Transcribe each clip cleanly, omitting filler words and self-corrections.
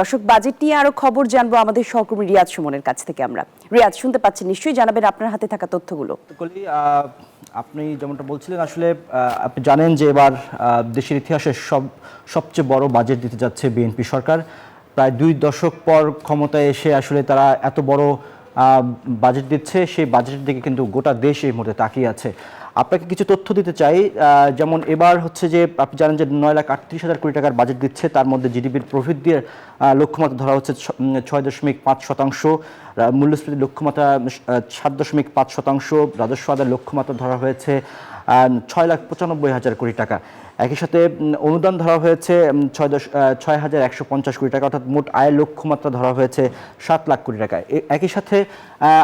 দর্শক, বাজেট নিয়ে আরো খবর জানবো আমাদের সহকর্মী রিয়াজ সুমনের কাছ থেকে। আমরা রিয়াজ, শুনতে পাচ্ছেন নিশ্চয়ই, জানাবেন আপনার হাতে থাকা তথ্যগুলো। আপনি যেমনটা বলছিলেন, আসলে আপনি জানেন যে এবার দেশের ইতিহাসে সবচেয়ে বড় বাজেট দিতে যাচ্ছে বিএনপি সরকার। প্রায় 2 দশক পর ক্ষমতায় এসে আসলে তারা এত বড় বাজেট দিচ্ছে, সেই বাজেটের দিকে কিন্তু গোটা দেশ এই মুহূর্তে তাকিয়ে আছে। আপনাকে কিছু তথ্য দিতে চাই। যেমন এবার হচ্ছে যে আপনি জানেন যে 9,38,000 কোটি টাকার বাজেট দিচ্ছে, তার মধ্যে জিডিপির প্রবৃদ্ধির লক্ষ্যমাত্রা ধরা হচ্ছে 6.5%, মূল্যস্ফীতির লক্ষ্যমাত্রা 7.5%, রাজস্ব আদায়ের লক্ষ্যমাত্রা ধরা হয়েছে 6,95,000 কোটি টাকা। একই সাথে অনুদান ধরা হয়েছে 6,150 কোটি টাকা, অর্থাৎ মোট আয়ের লক্ষ্যমাত্রা ধরা হয়েছে 7 লাখ কোটি টাকা। একই সাথে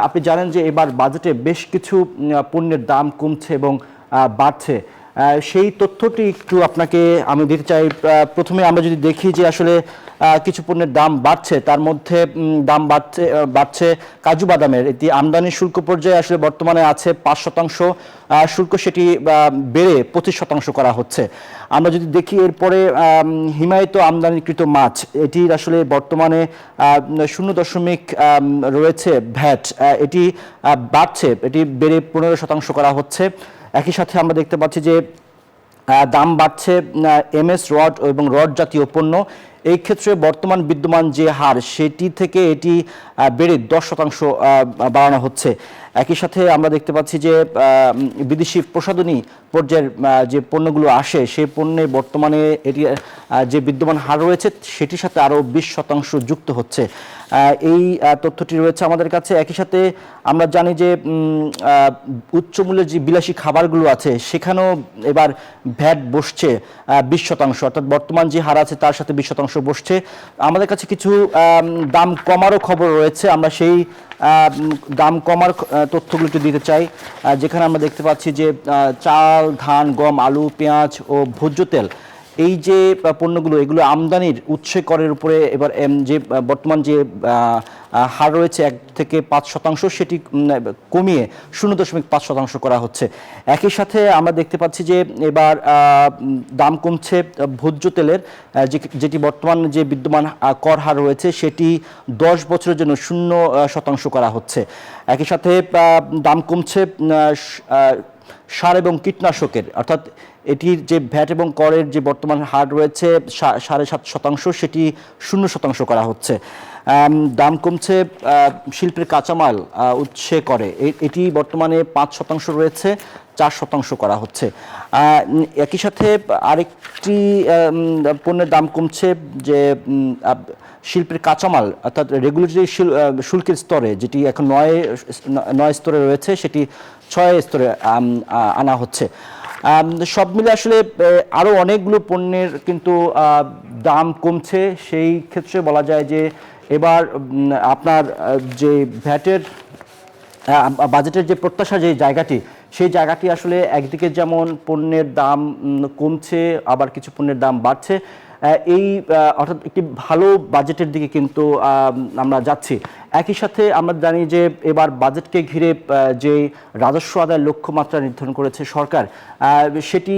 আপনি জানেন যে এবার বাজেটে বেশ কিছু পণ্যের দাম কমছে এবং বাড়ছে। সেই তথ্যটি একটু আপনাকে আমি দিতে চাই। প্রথমে আমরা যদি দেখি যে আসলে কিছু পণ্যের দাম বাড়ছে, তার মধ্যে দাম বাড়ছে কাজু বাদামের। এটি আমদানি শুল্ক পর্যায়ে আসলে বর্তমানে আছে 5% শুল্ক, সেটি বেড়ে 25% করা হচ্ছে। আমরা যদি দেখি এরপরে হিমায়িত আমদানিকৃত মাছ, এটির আসলে বর্তমানে 0 রয়েছে ভ্যাট, এটি বাড়ছে, এটি বেড়ে 15% করা হচ্ছে। একই সাথে আমরা দেখতে পাচ্ছি যে দাম বাড়ছে এমএস রড এবং রড জাতীয় পণ্য। এই ক্ষেত্রে বর্তমান বিদ্যমান যে হার, সেটি থেকে এটি বেড়ে 10% বাড়ানো হচ্ছে। একই সাথে আমরা দেখতে পাচ্ছি যে বিদেশি প্রসাধনী পর্যায়ের যে পণ্যগুলো আসে, সেই পণ্যে বর্তমানে এটি যে বিদ্যমান হার রয়েছে সেটির সাথে আরও 20% যুক্ত হচ্ছে। এই তথ্যটি রয়েছে আমাদের কাছে। একই সাথে আমরা জানি যে উচ্চ মূল্যের যে বিলাসী খাবারগুলো আছে, সেখানেও এবার ভ্যাট বসছে 20%, অর্থাৎ বর্তমান যে হার আছে তার সাথে 20% বসছে। আমাদের কাছে কিছু দাম কমারও খবর রয়েছে, আমরা সেই দাম কমার তথ্যগুলো একটু দিতে চাই। যেখানে আমরা দেখতে পাচ্ছি যে চাল, ধান, গম, আলু, পেঁয়াজ ও ভোজ্য তেল, এই যে পণ্যগুলো, এগুলো আমদানির উৎসে করের উপরে এবার যে বর্তমান যে হার রয়েছে 1 থেকে 5%, সেটি কমিয়ে 0.5% করা হচ্ছে। একই সাথে আমরা দেখতে পাচ্ছি যে এবার দাম কমছে ভোজ্য তেলের, যেটি বর্তমান যে বিদ্যমান কর হার রয়েছে সেটি 10 বছরের জন্য 0% করা হচ্ছে। একই সাথে দাম কমছে সার এবং কীটনাশকের, অর্থাৎ এটির যে ভ্যাট এবং করের যে বর্তমান হার রয়েছে 7.5%, সেটি 0% করা হচ্ছে। দাম কমছে শিল্পের কাঁচামাল উৎসে করে, এটি বর্তমানে 5% রয়েছে, 4% করা হচ্ছে। একই সাথে আরেকটি পণ্যের দাম কমছে যে শিল্পের কাঁচামাল, অর্থাৎ রেগুলেটরি শুল্কের স্তরে, যেটি এখন 9 স্তরে রয়েছে, সেটি 6 স্তরে আনা হচ্ছে। সব মিলে আসলে আরও অনেকগুলো পণ্যের কিন্তু দাম কমছে। সেই ক্ষেত্রে বলা যায় যে এবার আপনার যে ভ্যাটের বাজেটের যে প্রত্যাশা, যে জায়গাটি, সেই জায়গাটি আসলে একদিকে যেমন পণ্যের দাম কমছে, আবার কিছু পণ্যের দাম বাড়ছে। এই অর্থাৎ একটি ভালো বাজেটের দিকে কিন্তু আমরা যাচ্ছি। একই সাথে আমরা জানি যে এবার বাজেটকে ঘিরে যে রাজস্ব আদায়ের লক্ষ্যমাত্রা নির্ধারণ করেছে সরকার, সেটি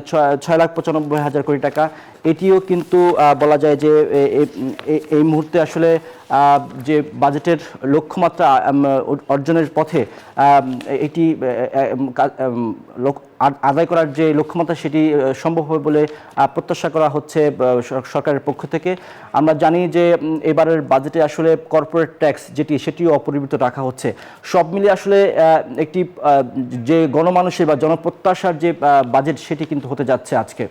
6,95,000 কোটি টাকা। এটিও কিন্তু বলা যায় যে এই মুহূর্তে আসলে যে বাজেটের লক্ষ্যমাত্রা অর্জনের পথে এটি আদায় করার যে লক্ষ্যমাত্রা, সেটি সম্ভব হবে বলে প্রত্যাশা করা হচ্ছে সরকারের পক্ষ থেকে। আমরা জানি যে এবারের বাজেটে আসলে কর্পোরেট ট্যাক্স সেটিও অপরিবর্তিত রাখা হচ্ছে। সব মিলিয়ে আসলে একটি যে গণমানুষের বা জনপ্রত্যাশার যে বাজেট, সেটি কিন্তু হতে যাচ্ছে আজকে।